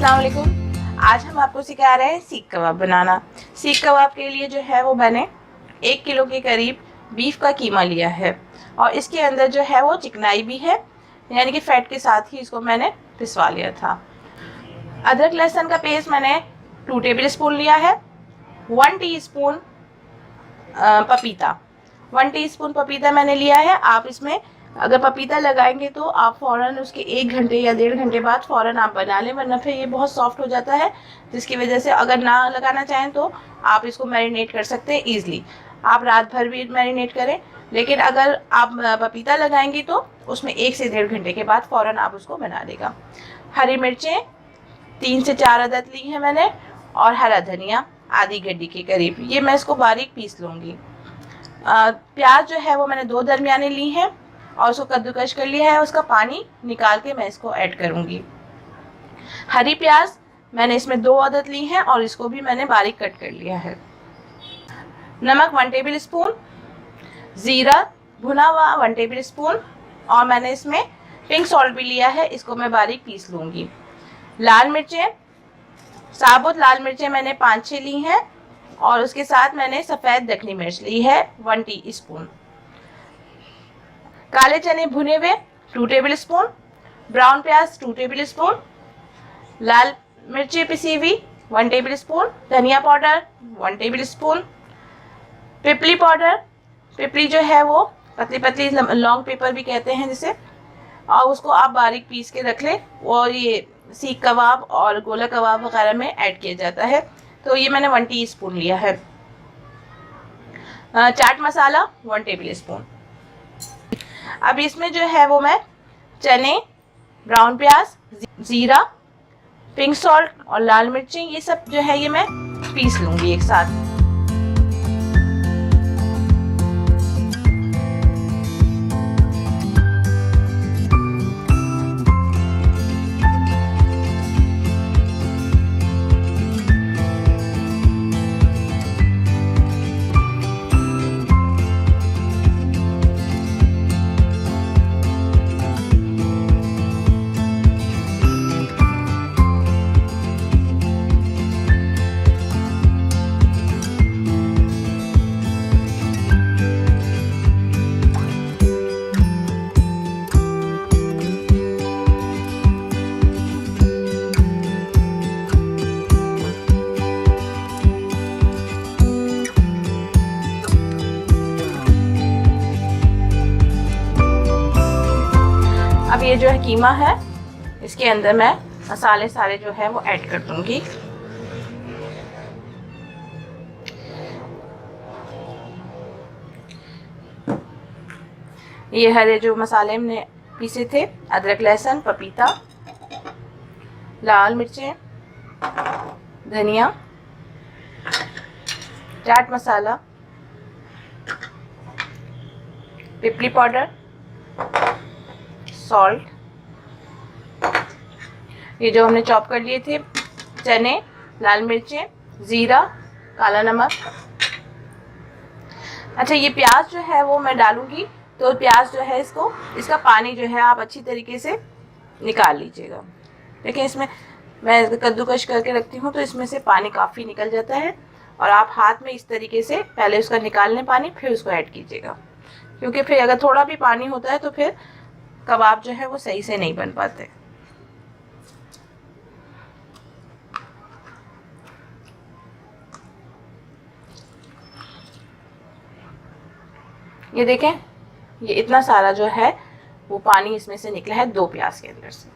अस्सलाम वालेकुम। आज हम आपको सिखा रहे हैं सीख कबाब बनाना। सीख कबाब के लिए जो है वो मैंने 1 किलो के करीब बीफ का कीमा लिया है और इसके अंदर जो है वो चिकनाई भी है, यानी कि फैट के साथ ही इसको मैंने पिसवा लिया था। अदरक लहसुन का पेस्ट मैंने 2 टेबल स्पून लिया है। 1 टीस्पून पपीता, 1 टीस्पून पपीता मैंने लिया है। आप इसमें अगर पपीता लगाएंगे तो आप फ़ौरन उसके 1 घंटे या 1.5 घंटे बाद फ़ौरन आप बना लें, वरना फिर ये बहुत सॉफ्ट हो जाता है, जिसकी वजह से अगर ना लगाना चाहें तो आप इसको मैरिनेट कर सकते हैं ईज़िली। आप रात भर भी मैरिनेट करें, लेकिन अगर आप पपीता लगाएंगी तो उसमें 1 से 1.5 घंटे के बाद फ़ौरन आप उसको बना लेगा। हरी मिर्चें 3 से 4 अदद ली है मैंने और हरा धनिया आधी गड्डी के करीब, ये मैं इसको बारीक पीस लूँगी। प्याज जो है वो मैंने 2 दरमियाने ली हैं और उसको कद्दूकश कर लिया है। उसका पानी निकाल के मैं इसको ऐड करूँगी। हरी प्याज मैंने इसमें 2 अदद ली हैं और इसको भी मैंने बारीक कट कर लिया है। नमक 1 टेबल स्पून, ज़ीरा भुना हुआ 1 टेबल स्पून और मैंने इसमें पिंक सॉल्ट भी लिया है, इसको मैं बारीक पीस लूँगी। लाल मिर्चें, साबुत लाल मिर्चें मैंने 5-6 ली हैं और उसके साथ मैंने सफ़ेद दखनी मिर्च ली है 1 टीस्पून। काले चने भुने हुए 2 टेबल स्पून, ब्राउन प्याज 2 टेबल स्पून, लाल मिर्ची पिसी हुई 1 टेबल स्पून, धनिया पाउडर 1 टेबल स्पून, पिपली पाउडर, पिपली जो है वो पतली पतली लॉन्ग पेपर भी कहते हैं जिसे, और उसको आप बारीक पीस के रख लें और ये सीख कबाब और गोला कबाब वगैरह में ऐड किया जाता है। तो ये मैंने 1 टीस्पून लिया है। Chaat masala 1 table spoon. अब इसमें जो है वो मैं चने, ब्राउन प्याज, ज़ीरा, पिंक सॉल्ट और लाल मिर्चें, ये सब जो है ये मैं पीस लूँगी एक साथ। अब ये जो है कीमा है, इसके अंदर मैं मसाले सारे जो है वो ऐड कर दूंगी। ये हरे जो मसाले हमने पीसे थे, अदरक लहसुन, पपीता, लाल मिर्चें, धनिया, चाट मसाला, पिपली पाउडर, सॉल्ट, ये जो हमने चॉप कर लिए थे चने, लाल मिर्चें, ज़ीरा, काला नमक। अच्छा, ये प्याज जो है वो मैं डालूंगी, तो प्याज जो है इसका पानी जो है आप अच्छी तरीके से निकाल लीजिएगा। देखिए इसमें मैं कद्दूकश करके रखती हूँ तो इसमें से पानी काफ़ी निकल जाता है और आप हाथ में इस तरीके से पहले उसका निकाल लें पानी, फिर उसको ऐड कीजिएगा, क्योंकि फिर अगर थोड़ा भी पानी होता है तो फिर कबाब जो है वो सही से नहीं बन पाते। ये देखें, ये इतना सारा जो है वो पानी इसमें से निकला है 2 प्याज के अंदर से।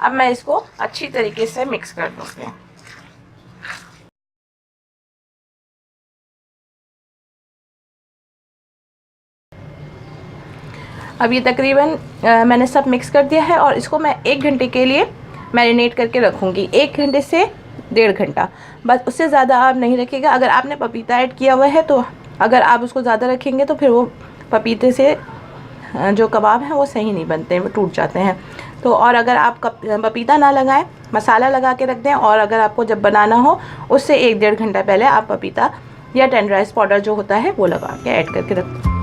अब मैं इसको अच्छी तरीके से मिक्स कर दूंगी। अब ये तकरीबन मैंने सब मिक्स कर दिया है और इसको मैं 1 घंटे के लिए मैरिनेट करके रखूँगी। 1 घंटे से 1.5 घंटा, बस उससे ज़्यादा आप नहीं रखिएगा। अगर आपने पपीता ऐड किया हुआ है तो अगर आप उसको ज़्यादा रखेंगे तो फिर वो पपीते से जो कबाब हैं वो सही नहीं बनते हैं, वो टूट जाते हैं। तो और अगर आप पपीता ना लगाएं, मसाला लगा के रख दें, और अगर आपको जब बनाना हो उससे 1-1.5 घंटा पहले आप पपीता या टेंडराइज पाउडर जो होता है वो लगा के ऐड करके रख दें।